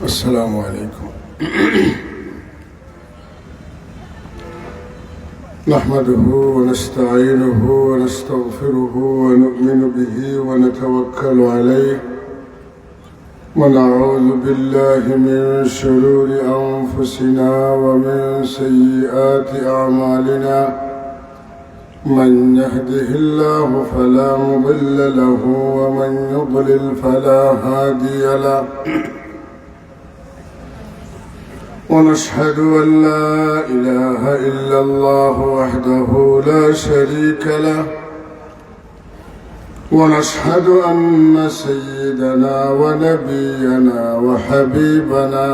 السلام عليكم. نحمده ونستعينه ونستغفره ونؤمن به ونتوكل عليه ونعوذ بالله من شرور أنفسنا ومن سيئات أعمالنا. من يهده الله فلا مضل له ومن يضلل فلا هادي له. ونشهد أن لا إله إلا الله وحده لا شريك له. ونشهد أن سيدنا ونبينا وحبيبنا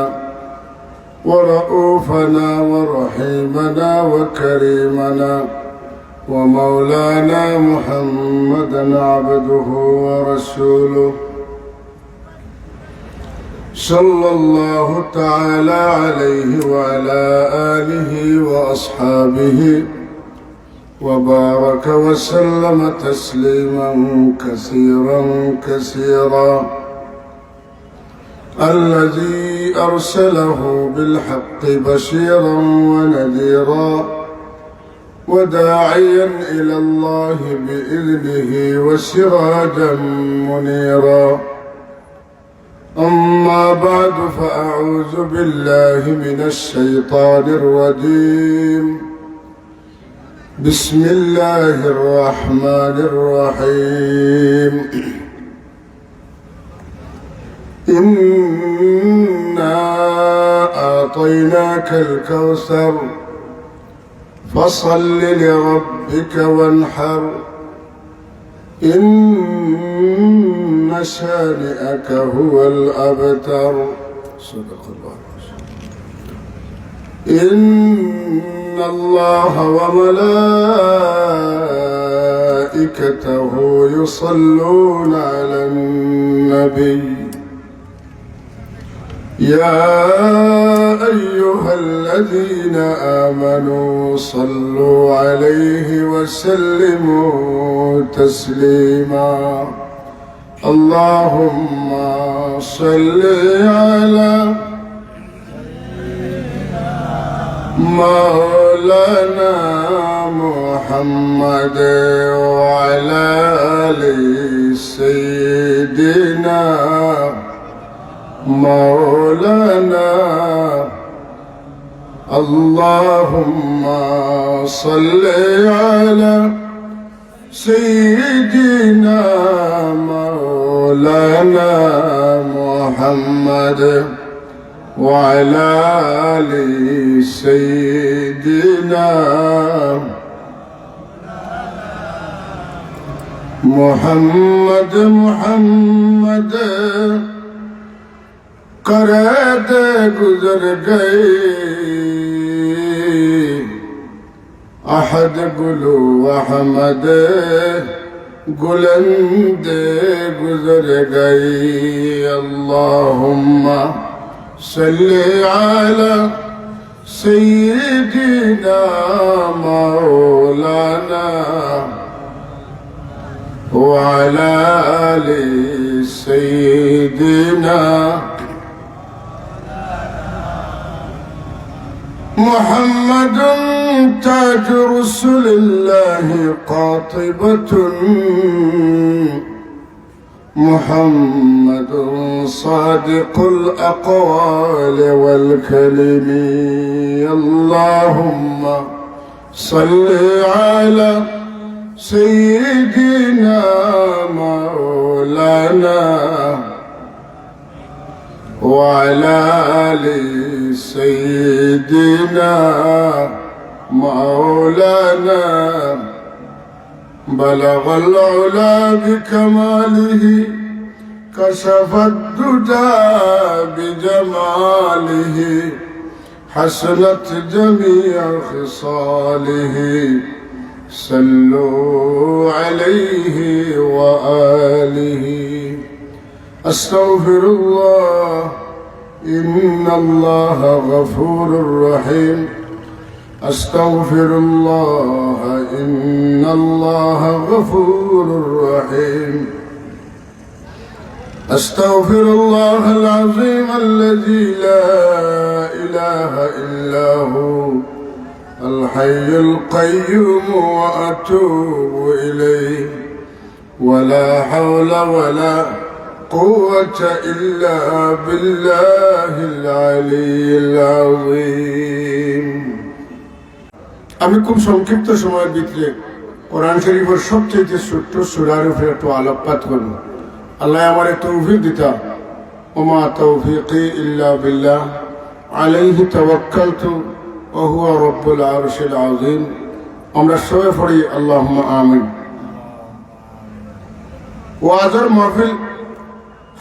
ورؤوفنا ورحيمنا وكريمنا ومولانا محمدا عبده ورسوله صلى الله تعالى عليه وعلى آله وأصحابه وبارك وسلم تسليما كثيرا كثيرا. الذي أرسله بالحق بشيرا ونذيرا وداعيا إلى الله بإذنه وسراجا منيرا. أما بعد فأعوذ بالله من الشيطان الرجيم. بسم الله الرحمن الرحيم. إنا أعطيناك الكوثر فصل لربك وانحر إن شانئك هو الأبتر. صدق الله. إن الله وملائكته يصلون على النبي يا أيها الذين آمنوا صلوا عليه وسلموا تسليما. اللهم صل على مولانا محمد وعلى آل سيدنا مولانا. اللهم صل على سيدنا مولانا محمد وعلى آل سيدنا محمد کرے دے گزر گئی احد گلو احمد گلند گزر گئی. اللهم صل على سيدنا مولانا وعلى آل سيدنا محمد تاج رسل الله قاطبة. محمد صادق الأقوال والكلم. اللهم صل على سيدنا مولانا وعلى آل سيدنا مولانا. بلغ العلا بكماله كشف الدجى بجماله حسنت جميع خصاله. صلوا عليه وآله. أستغفر الله إن الله غفور رحيم. أستغفر الله إن الله غفور رحيم. أستغفر الله العظيم الذي لا إله إلا هو الحي القيوم وأتوب إليه ولا حول ولا قوة إلا بالله العلي العظيم আমি খুব সংক্ষিপ্ত সময়ের ভিতরে কোরআন শরীফের সবচেয়ে ছোট্ট সূরার উপরে একটু আলোকপাত করব। আল্লাহ আমার তৌফিক দিতা। ওমা তৌফিকি ইল্লা বিল্লাহ আলাইহি তাওয়াক্কালতু ওয়া হুয়া রাব্বুল আরশিল আযীম। আমরা সবাই পড়ি আল্লাহুম্মা আমিন। ওয়াজের মাহফিল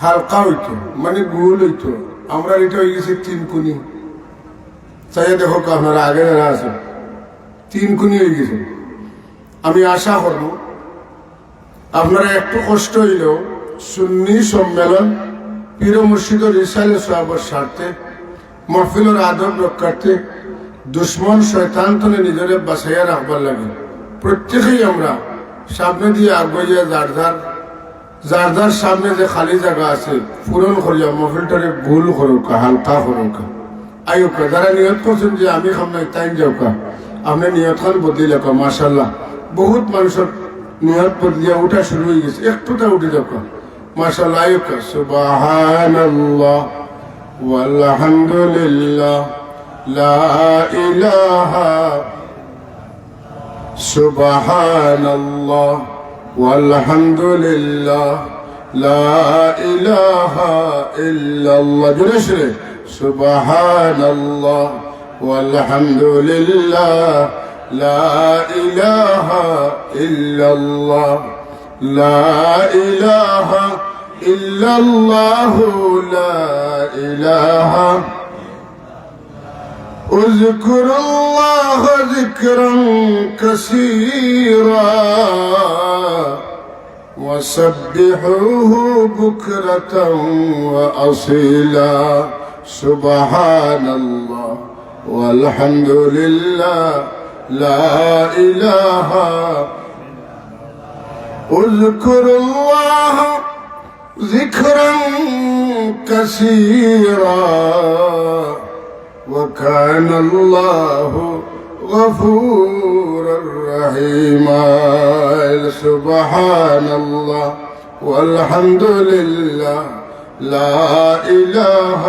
হালকা হইতো, মানে গোল হইতো। আমরা এটা হয়ে গেছি তিন কুনি। চাই দেখো আপনারা আগে যারা আছে তিন কুনি হয়ে গেছে। আমি আশা করব আপনারা একটু কষ্ট হইলেও সুন্নি সম্মেলন পীর মুর্শিদের রিসালে সাহাবের স্বার্থে মাহফিলের আদব রক্ষার্থে দুশ্মন শয়তান তনে নিজের বাঁচাইয়া রাখবার লাগে প্রত্যেকেই আমরা সামনে দিয়ে আগাইয়া যার যার সামনে যে খালি জায়গা আছে পূরণ করিয়া মাহফিলটারে ভুল করুকা, হালকা করুকা, আইকা। যারা নিয়ত করছেন যে আমি খামনাই তাই যাওকা, আপনি নিয়ত খান বদলি লেখা। মাশাল্লাহ, বহুত মানুষের নিয়ত বদলিয়া উঠা শুরু হয়ে গেছে। একটুটা উঠে যাওকা, মাশাল্লাহ। আইকা সুবহানাল্লাহ ওয়ালহামদুলিল্লাহ লা ইলাহা সুবহানাল্লাহ walhamdulillah la ilaha illallah jureshre subhanallah walhamdulillah la ilaha illallah la ilaha illallah la ilaha اذكر الله ذكرا كثيرا وسبحوه بكرة وأصيلا سبحان الله والحمد لله لا إله اذكر الله ذكرا كثيرا وكان الله غفورا رحيما سبحان الله والحمد لله لا إله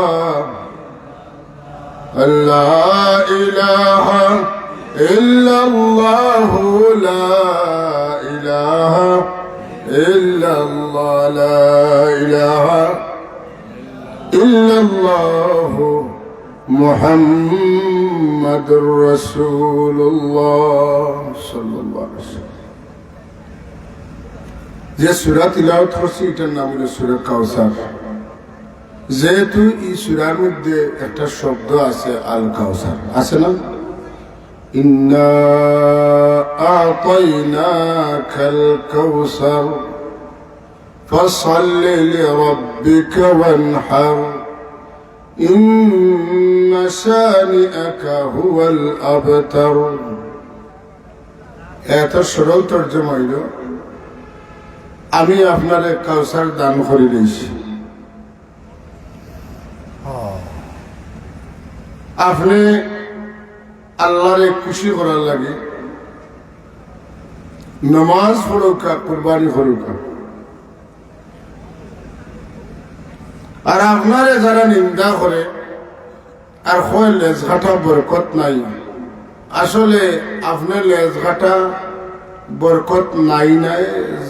إلا الله لا إله إلا الله لا إله إلا الله محمد رسول الله صلى الله عليه وسلم। যে সূরা তিলাওয়াত করছি এটার নাম হলো সূরা কাউসার। যেহেতু এই সূরার মধ্যে একটা শব্দ আছে আল কাউসার, আছে না? ইন্না আ'তাইনাকাল কাউসার ফাসাল্লি লিরাব্বিকা ওয়ানহার ইন্না শানিআকা হুয়াল আবতার। এত সরল তর্জমা হইল আমি আপনার কাউসার দান করে দিয়েছি, আপনি আল্লাহরে খুশি করার লাগে নামাজ পড়ুকা, কুরবানি করুকা। আর আপনারে যারা নিন্দা করে আর কয় লেজঘাটা বরকত নাই, আসলে আপনার লেজঘাটা বরকত নাই।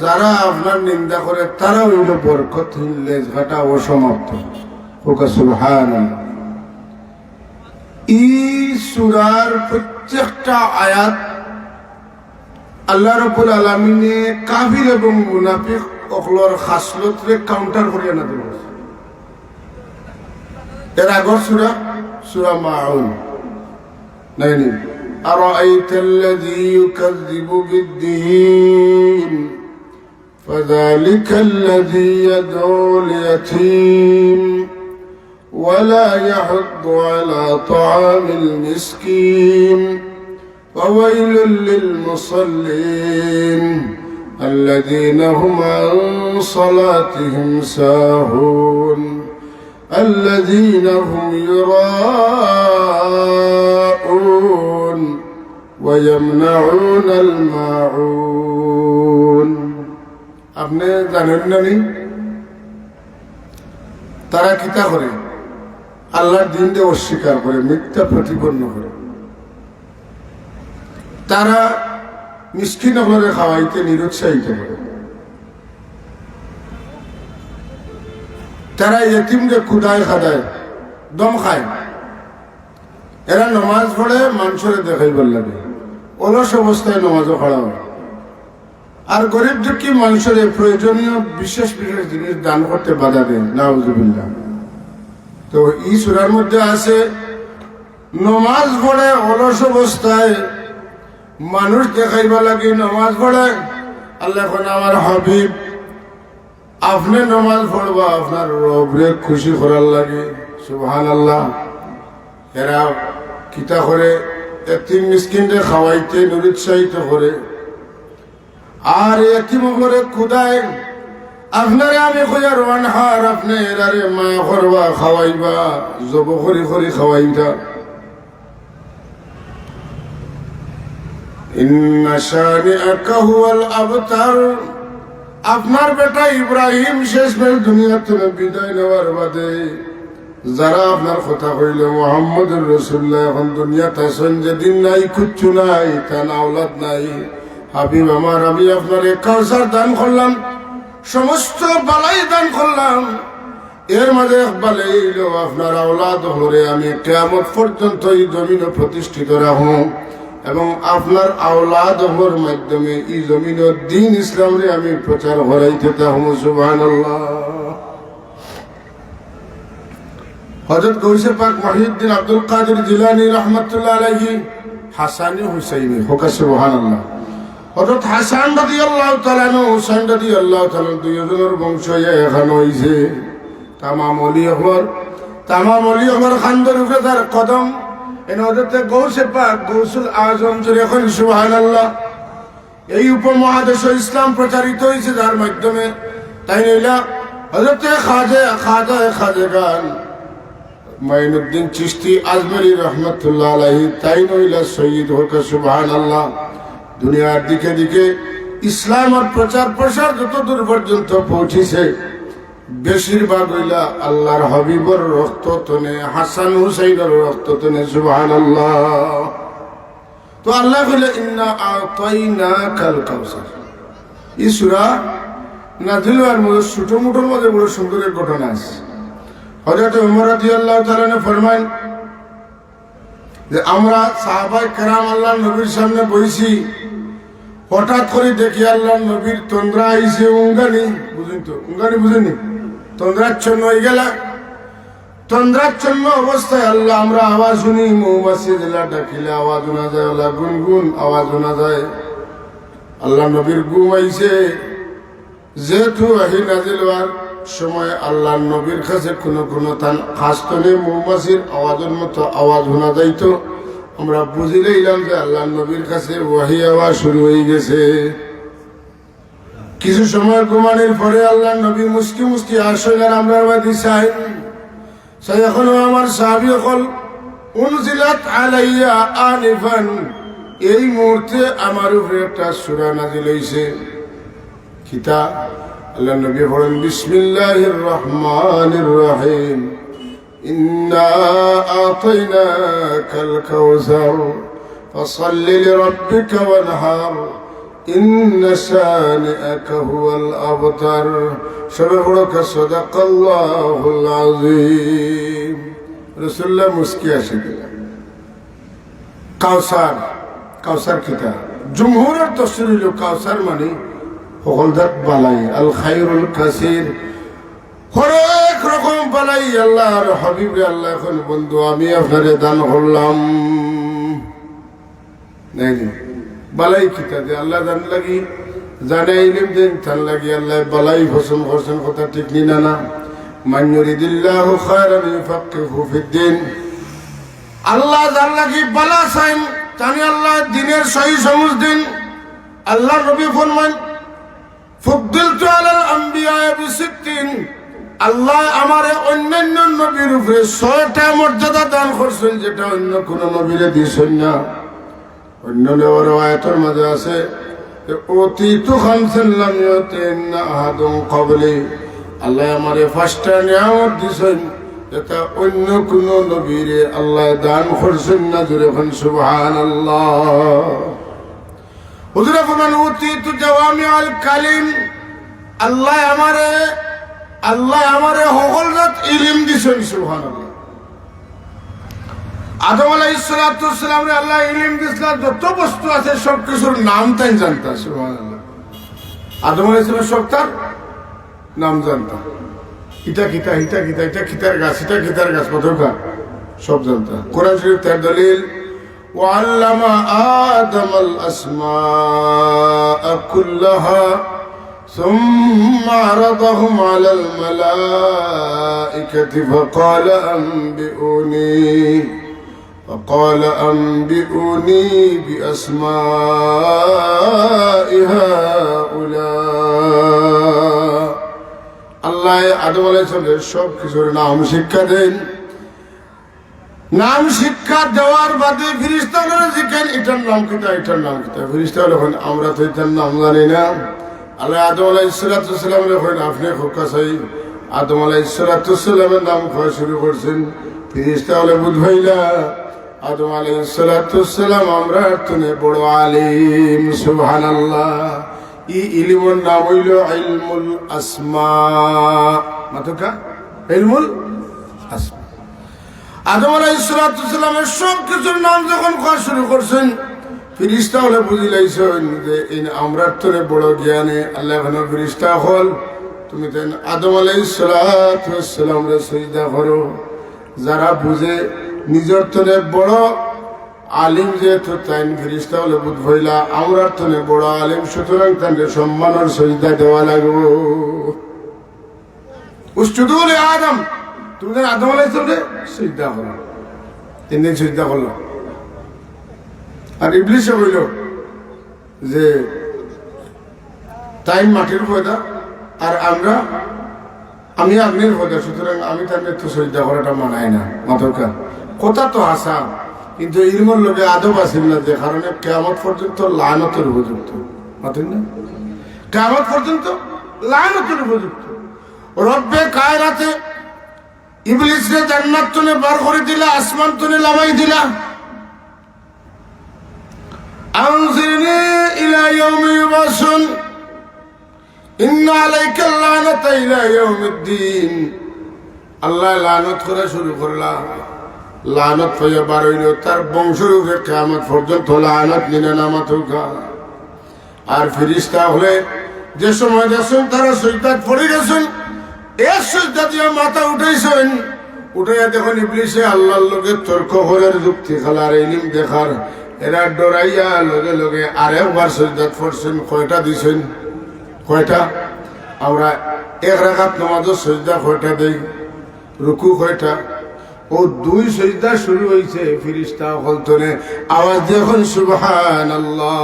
যারা আপনার নিন্দা করে তারা হইল বরকতহীন, লেজঘাটা অসমাপ্ত। সুবহানাল্লাহ। এই সূরার প্রত্যেকটা আয়াত আল্লাহ রাব্বুল আলামিনে কাফির এবং মুনাফিক অকলর খাসলতরে কাউন্টার করিয়া না দিল। এর আগর সূরা সূরা মাউন নাই নি أرأيت الذي يكذب بالدين فذلك الذي يدعو اليتيم ولا يحض على طعام المسكين وويل للمصلين الذين هم عن صلاتهم ساهون الذين هم يراءون ويمنعون الماعون আপনি জানেন না নি তারা কিতা করে আল্লাহর দিনকে অস্বীকার করে মিথ্যা প্রতিপন্ন করে তারা মিসকিন হলে খাওয়াইতে নিরুৎসাহিত করে তারা ইতিমকে কুদায় খাদায় দম খায় এরা নমাজ পড়ে মানুষের দেখাইবার লাগে অলস অবস্থায় নমাজও পড়া হয় আর গরিব দুঃখী মানুষের প্রয়োজনীয় বিশেষ বিশেষ জিনিস দান করতে বাধা দেয় নাউজুবিল্লাহ তো এই সূরার মধ্যে আছে নমাজ পড়ে অলস অবস্থায় মানুষ দেখাইবা লাগে নমাজ পড়ে আল্লাহ কোন আমার হাবিব আপনি নমাজ পড়বা আপনার রবরে খুশি করার লাগে সুবহানাল্লাহ এরা কিতা করে এতিম মিসকিনরে খাওয়াইতে নিরুৎসাহিত করে আর এতিম করে খুদায় আপনারে আমি কইয়া রানহার আপনি এরারে মা করবা খাওয়াইবা জব করি করি খাওয়াইবা ইন্না শানিআকা হুয়াল আবতার আপনার বেটা ইব্রাহিম শেষমেশ দুনিয়া থেকে বিদায় নেওয়ার বাদে যারা আপনার কথা কইল মুহাম্মদুর রাসূলুল্লাহ এখন দুনিয়াতে আছেন যেদিন নাই কিচ্ছু নাই তার আওলাদ নাই হাবিব আমার আমি আপনার কাউসার দান করলাম সমস্ত বালাই দান করলাম এর মাঝে বালাই এলো আপনার আওলাদ হলে আমি কিয়ামত পর্যন্ত এই জমিনে প্রতিষ্ঠিত রাখবো এবং আপনার আওলাদ হওয়ার মাধ্যমে এই জমিনের দ্বীন ইসলামরে আমি প্রচার করাইতে থাকবো সুবহানাল্লাহ হযরত গৌসে পাক মহিউদ্দিন আব্দুল কাদের জিলানী রাহমাতুল্লাহ আলাইহি হাসানী হুসাইনি হোক সুবহানাল্লাহ হযরত হাসান রাদিয়াল্লাহু তাআলা ও হুসাইন রাদিয়াল্লাহু তাআলা দুইজনের বংশ এখন হইছে তামাম ওলি হওয়ার খানদের উপরে তার কদম এন হযরত গৌসে পাক গৌসুল আজম যখন সুবহানাল্লাহ এই উপমহাদেশ ইসলাম প্রচারিত হয়েছে যার মাধ্যমে তাই নইলা হযরত খাজা মাইনুদ্দিন চিশতি আজমেরি রহমতুল্লাহ আলাইহি তাই নইলা সৈয়দ হোক সুবহানাল্লাহ দুনিয়ার দিকে দিকে ইসলামের প্রচার প্রসার যত দূর পর্যন্ত পৌঁছেছে বেশিরভাগ হইলা আল্লাহর হাবিবর রক্ত তনে হাসান হুসাইনের রক্ত তনে সুবহানাল্লাহ তো আল্লাহ বলে ইন্না আতাইনাকাল কাউসার এই সূরা নাযিল হওয়ার মধ্যে ছোট মোটোর মধ্যে বড় সুন্দর এক ঘটনা আছে হযরত ওমর রাদিয়াল্লাহু তাআলা ফরমান যে আমরা সাহাবায়ে কেরাম আল্লাহর নবীর সামনে বসি হঠাৎ করে দেখি আল্লাহর নবীর তন্দ্রা আইছে উঙ্গানি বুঝেন তো উঙ্গানি বুঝেনি তন্দ্রাচ্ছন্ন হয়ে গেল তন্দ্রাচ্ছন্ন অবস্থায় আল্লাহ আমরা আওয়াজ শুনি মৌমাছি জেলা ডাকিলে আওয়াজ শোনা যায় আল্লাহ গুনগুন আওয়াজ শোনা যায় আল্লাহ নবীর ঘুম আইছে যেহেতু আহি নাজিল হওয়ার সময় আল্লাহ নবীর কাছে কোনো তান খাস্তনে মৌমাছির আওয়াজের মতো আওয়াজ শোনা যাইতো আমরা বুঝে লইলাম যে আল্লাহ নবীর কাছে ওয়াহি আওয়াজ শুরু হয়ে গেছে কিছু সময় ঘুমানোর পরে আল্লাহ নবী মুস্কি মুস্কি আসলেন আমরা বাদি চাই এখনো আমার সাহাবী হল উনজিলাত আলাইয়া আনিফান এই মুহূর্তে আমার উপরে একটা সূরা নাযিল হইছে কিতাব আল্লাহ নবী বলেন বিসমিল্লাহির রহমানির রহিম ইন্না আতাইনাকাল কাউসার ফাসাল্লি লিরাব্বিকা ওয়ানহার ইন্না শানিআকা হুয়াল আবতার সবহুরকা সাদাকাল্লাহুল আযীম রাসূলুল্লাহ মুস্কি আসে কাউসার কাউসার কিতাব জমহুরের তাফসীর হলো কাউসার মানে হলদাত বালাই আল খায়রুল কাসীর হরেক রকম বালাই আল্লাহর হাবিব আল্লাহ এখন বন্ধু আমি আপনারে দান করলাম নাই বালাই কিতাব আল্লাহ দান লাগি জানে ইলম দেন তার লাগি আল্লাহ বালাই পছন্দ করছেন কথা ঠিক নি না মান ইউরিদিল্লাহু খায়রান ইউফাক্কিহু ফিদ্দিন আল্লাহ দান লাগি বালা চাইন জানি আল্লাহ দ্বীনের সহি সমঝ দিন আল্লাহ নবী ফরমান ফুদ্দিলতু আলাল আম্বিয়া বিসিত্তিন, আল্লাহ আমারে অন্যান্য নবীর উপরে 6টা মর্যাদা দান করছেন, যেটা অন্য কোন নবীরে দিছেন না। অন্য রওয়ায়াতের মাঝে আছে ওতিতু খামসান লাম ইউতিনা আহাদুন ক্বাবলি, আল্লাহ আমারে 5টা নিয়ামত দিছেন, এটা অন্য কোন নবীরে আল্লাহ দান করছেন না। জোরে বলেন সুবহানাল্লাহ। হুজুরে ফরমান ওতিতু জাওয়ামিউল কালিম, আল্লাহ আমারে সকল জাত ইলম দিছেন। সুবহানাল্লাহ। আদম আলাইহিস সালাতু ওয়াস সালাম রে আল্লাহ ইলম দিছিলেন, যত বস্তু আছে সব কিছুর নাম তাই জানতা। সুবহানাল্লাহ। আদম আলাইহিস সালাম সব তার নাম জানতা, এটা কিতা এটা কিতা, এটা কিতার গাছ, এটা কিতার গাছ, কতটা সব জানতা। কোরআন শরীফ তার দলিল, ওয়াল্লামা আদামাল আসমাআ কুল্লাহা ثم عرضهم على الملائكة فقال أنبئوني بأسماء هؤلاء। আল্লাহ আদম আলাইহিস সালামের সব কিছুর নাম শিক্ষা দেন। নাম শিক্ষা দেওয়ার বাদে ফেরেশতারা জিজ্ঞেস, এটার নাম কিতা, এটার নাম কিতা। ফেরেশতারা বলেন, আমরা তো এটার নাম জানি না। আল্লাহ আদম আলাইহিস সালাম বলেন, আপনি খোকা চাই। আদম আলাইহিস সালামের নাম খাওয়া শুরু করছেন। ফেরেশতা বলে, বুঝাইলা আদম আলাইহিস সালাম আমরা তুমি বড় আলিম। সুবহানাল্লাহ। এই ইলমের নাম হইল ইলমুল আসমা। মাতুকা ইলমুল আসমা। আদম আলাইহিস সালামের সব কিছুর নাম যখন খাওয়া শুরু করছেন, ফেরেশতা হলে বুঝিলাইছেন যে আমরা তোরে বড় জ্ঞানে। আল্লাহ ফেরেশতা হল, তুমি তেন আদম আলাইহিস সালাম রে সিজদা করো। যারা বুঝে নিজের তোরে বড় আলিম, যেহেতু তাই ফেরেশতা হলে বুঝ হইলা আমরা তোরে বড় আলিম, সুতরাং তাদের সম্মানের সিজদা দেওয়া লাগবে। উসজুদু লি আদম, তুমি তেন আদম আলাইহিস সালাম রে সিজদা করো। 3 দিন সিজদা করলো। আর ইবলিসে বলল যে তাই মাটির পয়দা আর আমি আগ্নির পয়দা, সুতরাং আমি তার মৃত্যু সজ্জা করাটা মানাই না। মাতকা কথা তো আসা, কিন্তু ইলমের লোকে আদব আসেন না, যে কারণে কিয়ামত পর্যন্ত লানতের উপযুক্ত। মাতেন না, কিয়ামত পর্যন্ত লানতের উপযুক্ত। রব্বে কায়নাতে ইবলিসকে জান্নাত থেকে বার করে দিলা, আসমান থেকে নামাই দিলা। أنظرني إلى يوم يبعثون إن عليك اللعنة إلى يوم الدين। আল্লাহ লানত করা শুরু করলা, লানত হয়ে বার হইল, তার বংশরূপে কিয়ামত পর্যন্ত লানত নিলে নামাত হোকা। আর ফেরেশতা হলে যে সময় গেছেন তারা সিজদাত পড়ে গেছেন, এর সিজদা দিয়ে মাথা উঠাইছেন। উঠাইয়া দেখুন ইবলিসে আল্লাহর লগে তর্ক করার, যুক্তি খেলার, ইলম দেখার, এরা ডরাইয়া লগে লগে আরেকবার সিজদাত পড়ছেন। কয়টা দিছেন? কয়টা? আমরা এক রাকাত নামাজের সিজদা কয়টা দেই? রুকু কয়টা? ও 2 সিজদা শুরু হয়েছে। ফেরেশতা হলতনে আওয়াজ যখন সুবহানাল্লাহ।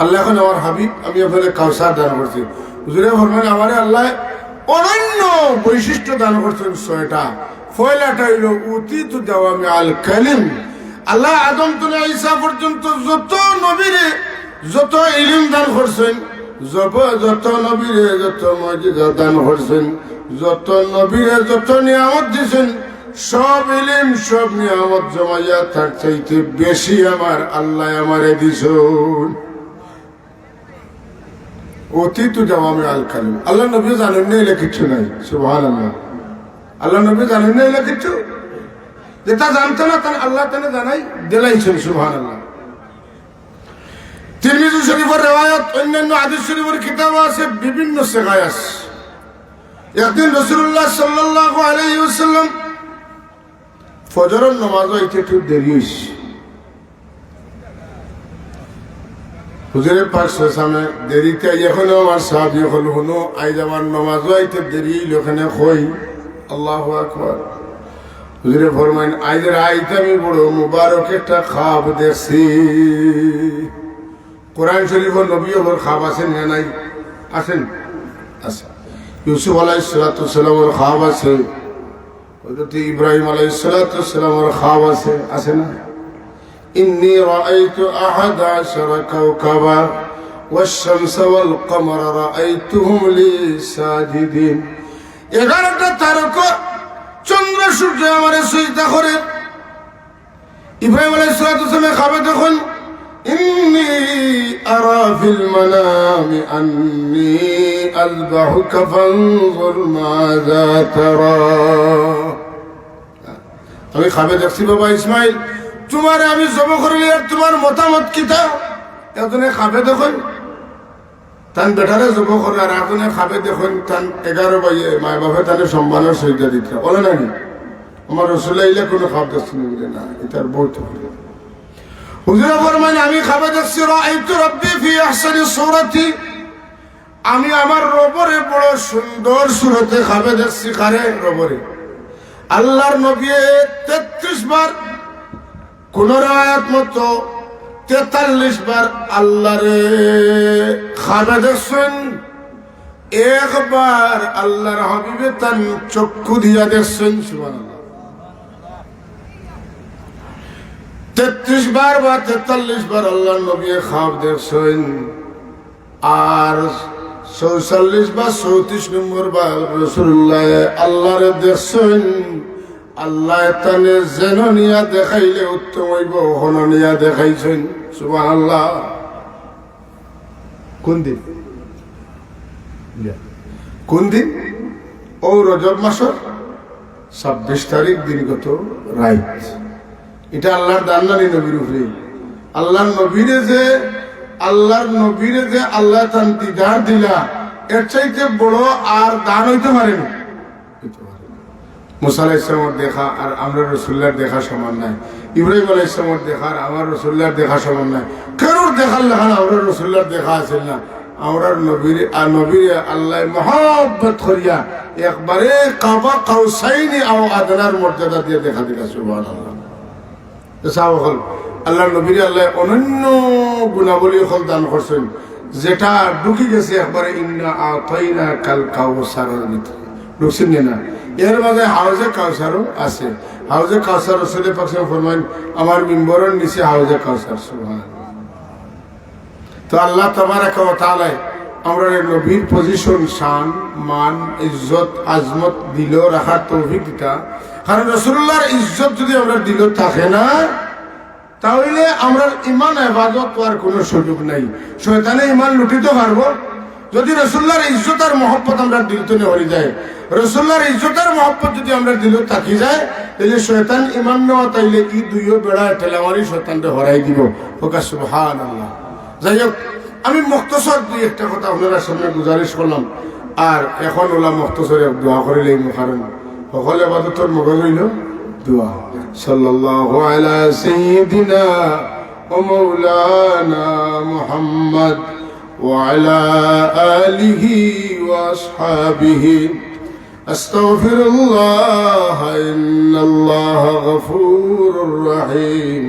আল্লাহ এখন আমার হাবিব, আমি আপনাদের কাউসার দান করছি। হুজুরে ফরমান আমারে আল্লাহ অনন্য বৈশিষ্ট্য দান করছেন 6টা। পয়লাটা হইল উতিতু জাওয়ামিউল কালিম। আল্লাহ আদম থেকে ঈসা পর্যন্ত যত নবীরে যত ইলম দান করছেন, যত নবীরে যত মুজিজা দান করছেন, যত নবীরে যত নিয়ামত দিয়েছেন, সব ইলম সব নিয়ামত জমাইয়া তার চাইতে বেশি আমার আল্লাহ আমারে দিছেন। অতীতু জাওয়ামিউল কালিম। আল্লাহ নবী জানেন না এলে কিচ্ছু নাই। সুবহানাল্লাহ। আল্লাহ নবী জানেন না এলে কিচ্ছু, যেটা জানতো না তার আল্লাহ তাআলা জানাই দিলাইছেন। সুবহানাল্লাহ। তিরমিজি শরীফের রিওয়ায়াত, অন্যান্য হাদিস শরীফের কিতাব আছে, বিভিন্ন সেগায় আছে। একদিন রাসূলুল্লাহ সাল্লাল্লাহু আলাইহি ওয়াসাল্লাম ফজরের নামাজ হইতে একটু দেরি হইছে। হুজুরের পাক সামনে দেরিতে এখনো আমার সাহাবী হল হনো আই যাবার নামাজ হইতে দেরি লোকনে কই আল্লাহু আকবার। হুজুরে ফরমাইন আইদের আইতে আমি বড় মুবারক একটা খাব দেখছি। কোরআন শরীফের নবী ওর খাব আছেন না নাই? আছেন, আছে। ইউসুফ আলাইহিস সালামের খাব আছে, হযরত ইব্রাহিম আলাইহিস সালামের খাব আছে, আছে না? ইন্নী রাআইতু আহাদা আশারা কাওকাবা والشمس والقمر رأيتهم لي ساجدين। 11টা তারকা চন্দ্র সূর্য আমারে সিজদা করে। ইব্রাহিম আলাইহিস সালামের খাবে দেখুন, ইন্নী আরা ফিল মানামি আন্নী আযবাহুকা ফানজুর মাযা তারা। আমি খাবে দেখছি বাবা ইসমাইল, তোমারে আমি জব করলি, আর তোমার মতামত কিতা? এজনে খাবে দেখুন তান বেটারে জব করে, আর এজনে খাবে দেখুন তান 11 বাইয়ে মা বাবা তানে সম্মানের সহিত দিতে বলে নানি। আমার রাসূলুল্লাহ ইলা কোনো খাব দেখছি না, এটার বহুত হুজুর ফরমান আমি খাবে দেখছি রাআইতু রাব্বি ফি আহসানি সূরাতি, আমি আমার রবরে বড় সুন্দর সূরতে খাবে দেখছি। কারে? রবরে। আল্লাহর নবী 33 বার, কোন রায়াত মতো 43 বার আল্লাহরে খাবে দেখছেন। একবার আল্লাহর হাবিবে তার চক্ষু দিয়া দেখছেন। সুবহানাল্লাহ। 33 বার বা 43 বার আল্লাহর নবী খাব দেখছেন। আর 44 বা 34 নম্বর বার রাসূলুল্লাহ আল্লাহরে দেখছেন। আল্লাহ তানে যেন নিয়া দেখাইলে উত্তম হইব, হন নিয়া দেখাইছেন। সুবহানাল্লাহ। কোন দিন? কোন দিন? ও রজব মাসের 26 তারিখ দিনগত রাইত। এটা আল্লাহর দান নানি নবীর উপরে। আল্লাহর নবীরে যে আল্লাহ তান দিদার দিলা, এর চাইতে বড় আর দান হইতে পারে না। মুসা আলাইহিস সালামের দেখা আর আমরা রাসূলুল্লাহর দেখা সমান নাই। ইব্রাহিম আলাইহিস সালামের দেখা আর আমার রাসূলুল্লাহর দেখা সমান নাই। কারোর দেখার লেখান আমরা রাসূলুল্লাহর দেখা আছে না। আমরা নবীর আর নবীর আল্লাহ মহব্বত করিয়া একবারে কাবা কাউসাইনি আও আদনার মর্যাদা দিয়ে দেখা দিলা। সুবহানাল্লাহ। সাহাবাগণ আল্লাহর নবীর আল্লাহ অনন্য গুণাবলী হল দান করছেন, যেটা ঢুকি গেছে একবারে ইন্না আতাইনা কাল কাউসারের ভিতরে ঢুকছেন না। এর মাঝে হাউজে কাউসারও আছে। হাউজে কাউসার রাসূলের পাক ফরমান আমার মিম্বরের নিচে হাউজে কাউসার। সুবহানাল্লাহ। তো আল্লাহ তাবারাকা ওয়া তাআলা আমরা নবীর পজিশন, শান, মান, ইজ্জত, আজমত দিল রাখার তৌফিক দিতা। কারণ রাসূলুল্লাহর ইজ্জত যদি আমরা দিল থাকে না, তাহলে আমরা ইমান ইবাদত করার কোনো সুযোগ নাই। শয়তানে ইমান লুটিতে পারবো। যদি রাসূলুল্লাহর ইজ্জত আর মহব্বত আমরা দিল তো হয়ে যায়, রাসূলুল্লাহর ইজ্জত আর মহব্বত যদি আমরা দিল থাকি যায়, তাহলে শয়তান ইমান নেওয়া তাইলে এই দুইও বেড়া ঠেলামারি শয়তানকে হরাই দিব। ওকা সুবহানাল্লাহ। যাই হোক, আমি মুখতসর দুই একটা কথা আপনার সামনে গুজারিশ করলাম। আর এখন ওলা মুখতসরে দোয়া করিলে কারণ সকলে ইবাদতের মগজ হইল দোয়া। সাল্লাল্লাহু আলা সাইয়্যিদিনা ওয়া মাওলানা মুহাম্মদ ওয়া আলা আলিহি ওয়া আসহাবিহি। আস্তাগফিরুল্লাহ ইন্নাল্লাহা গফুরুর রহিম।